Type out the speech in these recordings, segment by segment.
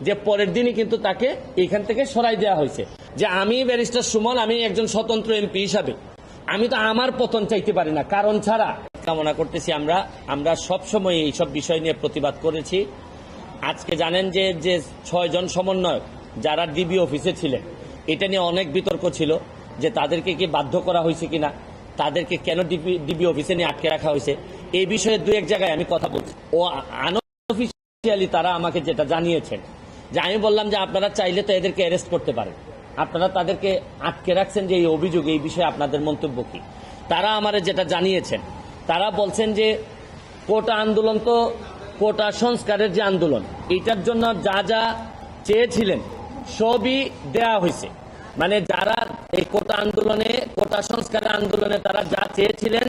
যে পরের দিনই কিন্তু তাকে এখান থেকে সরাই দেওয়া হয়েছে। যে আমি ব্যারিস্টার সুমন, আমি একজন স্বতন্ত্র এমপি হিসাবে আমি তো আমার পতন চাইতে পারি না কারণ ছাড়া। কামনা করতেছি আমরা সবসময় এইসব বিষয় নিয়ে প্রতিবাদ করেছি। আজকে জানেন যে 6 জন সমন্বয়ক যারা ডিবি অফিসে ছিলেন, এটা নিয়ে অনেক বিতর্ক ছিল যে তাদেরকে কি বাধ্য করা হয়েছে কিনা, তাদেরকে কেন ডিবি অফিসে নিয়ে আটকে রাখা হয়েছে। এই বিষয়ে দু এক জায়গায় আমি কথা বলছি। ও আনঅফিশিয়ালি তারা আমাকে যেটা জানিয়েছেন যে আমি বললাম যে আপনারা চাইলে তো এদেরকে অ্যারেস্ট করতে পারেন, আপনারা তাদেরকে আটকে রাখছেন যে এই অভিযোগ, এই বিষয়ে আপনাদের মন্তব্য কি। তারা আমারে যেটা জানিয়েছেন, তারা বলছেন যে কোটা আন্দোলন তো কোটা সংস্কারের যে আন্দোলন, এটার জন্য যা যা চেয়েছিলেন সবই দেয়া হয়েছে। মানে যারা এই কোটা আন্দোলনে, কোটা সংস্কারের আন্দোলনে তারা যা চেয়েছিলেন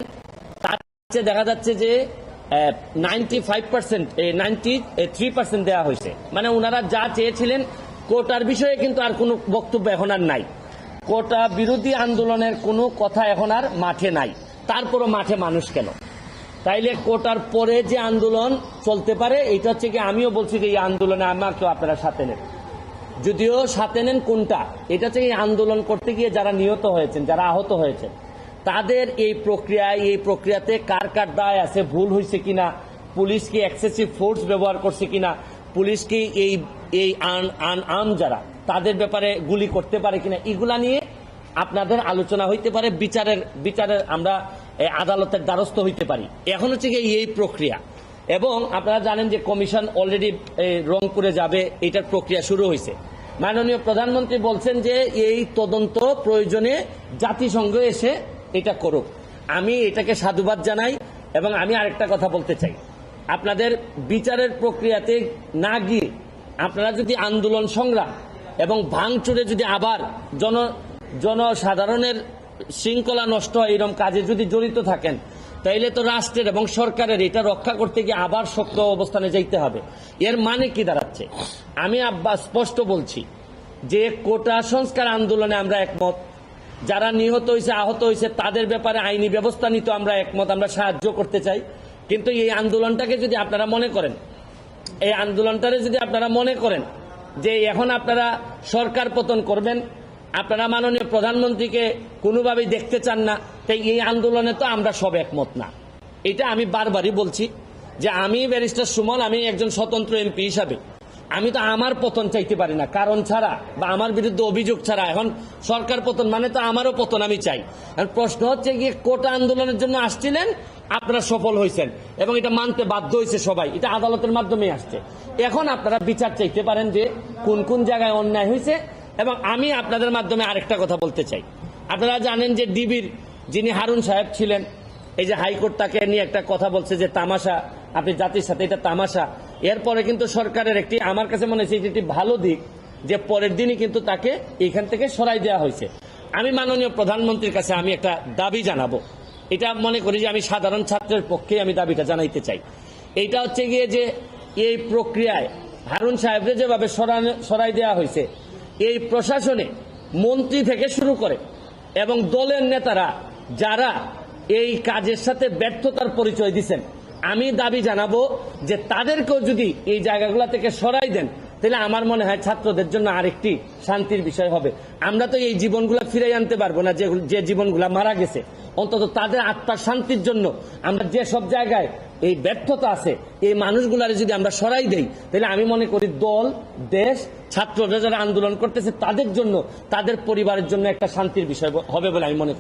তার চেয়ে দেখা যাচ্ছে যে 95%, 93% দেওয়া হয়েছে। মানে ওনারা যা চেয়েছিলেন কোটার বিষয়ে কিন্তু আর কোনো বক্তব্য এখন আর নাই। কোটা বিরোধী আন্দোলনের কোনো কথা এখন আর মাঠে নাই। তারপরও মাঠে মানুষ কেন? তাইলে কোটার পরে যে আন্দোলন চলতে পারে, এটা হচ্ছে কি আমিও বলছি যে এই আন্দোলনে আমাকেও আপনারা সাথে নেন। যদিও সাথে নেন কোনটা, এটা হচ্ছে এই আন্দোলন করতে গিয়ে যারা নিহত হয়েছেন, যারা আহত হয়েছেন, তাদের এই প্রক্রিয়াতে কার কার দায় আছে, ভুল হয়েছে কিনা, পুলিশ কি এক্সেসিভ ফোর্স ব্যবহার করছে কিনা, পুলিশ কি এই আনআর্ম যারা তাদের ব্যাপারে গুলি করতে পারে কিনা, এগুলা নিয়ে আপনাদের আলোচনা হইতে পারে। বিচারের আমরা আদালতের দ্বারস্থ হইতে পারি। এখন হচ্ছে কি এই প্রক্রিয়া। এবং আপনারা জানেন যে কমিশন অলরেডি রংপুরে যাবে, এটার প্রক্রিয়া শুরু হয়েছে। মাননীয় প্রধানমন্ত্রী বলছেন যে এই তদন্ত প্রয়োজনে জাতিসংঘ এসে এটা করুক। আমি এটাকে সাধুবাদ জানাই। এবং আমি আরেকটা কথা বলতে চাই, আপনাদের বিচারের প্রক্রিয়াতে না গিয়ে আপনারা যদি আন্দোলন সংগ্রাম এবং ভাঙচুরে যদি আবার জনসাধারণের শৃঙ্খলা নষ্ট হয় এরকম কাজে যদি জড়িত থাকেন, তাইলে তো রাষ্ট্রের এবং সরকারের এটা রক্ষা করতে গিয়ে আবার শক্ত অবস্থানে যাইতে হবে। এর মানে কি দাঁড়াচ্ছে? আমি স্পষ্ট বলছি যে কোটা সংস্কার আন্দোলনে আমরা একমত। যারা নিহত হয়েছে, আহত হয়েছে, তাদের ব্যাপারে আইনি ব্যবস্থা নিতে আমরা একমত, আমরা সাহায্য করতে চাই। কিন্তু এই আন্দোলনটাকে যদি আপনারা মনে করেন যে এখন আপনারা সরকার পতন করবেন, আপনারা মাননীয় প্রধানমন্ত্রীকে কোনোভাবেই দেখতে চান না, তাই এই আন্দোলনে তো আমরা সব একমত না। এটা আমি বারবারই বলছি যে আমি ব্যারিস্টার সুমন, আমি একজন স্বতন্ত্র এমপি হিসাবে আমি তো আমার পতন চাইতে পারি না কারণ ছাড়া, বা আমার বিরুদ্ধে অভিযোগ ছাড়া। এখন সরকার পতন মানে তো আমারও পতন আমি চাই। প্রশ্ন হচ্ছে গিয়ে কোটা আন্দোলনের জন্য আসছিলেন, আপনারা সফল হয়েছেন এবং এটা মানতে বাধ্য হয়েছে সবাই, এটা আদালতের মাধ্যমে আসছে। এখন আপনারা বিচার চাইতে পারেন যে কোন কোন জায়গায় অন্যায় হয়েছে। এবং আমি আপনাদের মাধ্যমে আরেকটা কথা বলতে চাই, আপনারা জানেন যে ডিবির যিনি হারুন সাহেব ছিলেন, এই যে হাইকোর্ট তাকে নিয়ে একটা কথা বলছে যে তামাশা, আপনি জাতির সাথে, এটা তামাশা। এরপরে কিন্তু সরকারের একটি, আমার কাছে মনে হচ্ছে একটি ভালো দিক যে পরের দিনই কিন্তু তাকে এখান থেকে সরাই দেওয়া হয়েছে। আমি মাননীয় প্রধানমন্ত্রীর কাছে আমি একটা দাবি জানাবো, এটা মনে করি যে আমি সাধারণ ছাত্রের পক্ষে আমি দাবিটা জানাইতে চাই। এইটা হচ্ছে গিয়ে যে এই প্রক্রিয়ায় হারুন সাহেবকে যেভাবে সরাই দেওয়া হয়েছে, এই প্রশাসনে মন্ত্রী থেকে শুরু করে এবং দলের নেতারা যারা এই কাজের সাথে ব্যর্থতার পরিচয় দিচ্ছেন, আমি দাবি জানাবো যে তাদেরকেও যদি এই জায়গাগুলো থেকে সরাই দেন, তাহলে আমার মনে হয় ছাত্রদের জন্য আরেকটি শান্তির বিষয় হবে। আমরা তো এই জীবনগুলো ফিরে আনতে পারবো না যে জীবনগুলো মারা গেছে, অন্তত তাদের আত্মার শান্তির জন্য আমরা যে সব জায়গায় এই ব্যর্থতা আছে, এই মানুষগুলার যদি আমরা সরাই দেই, তাহলে আমি মনে করি দল, দেশ, ছাত্ররা যারা আন্দোলন করতেছে তাদের জন্য, তাদের পরিবারের জন্য একটা শান্তির বিষয় হবে বলে আমি মনে করি।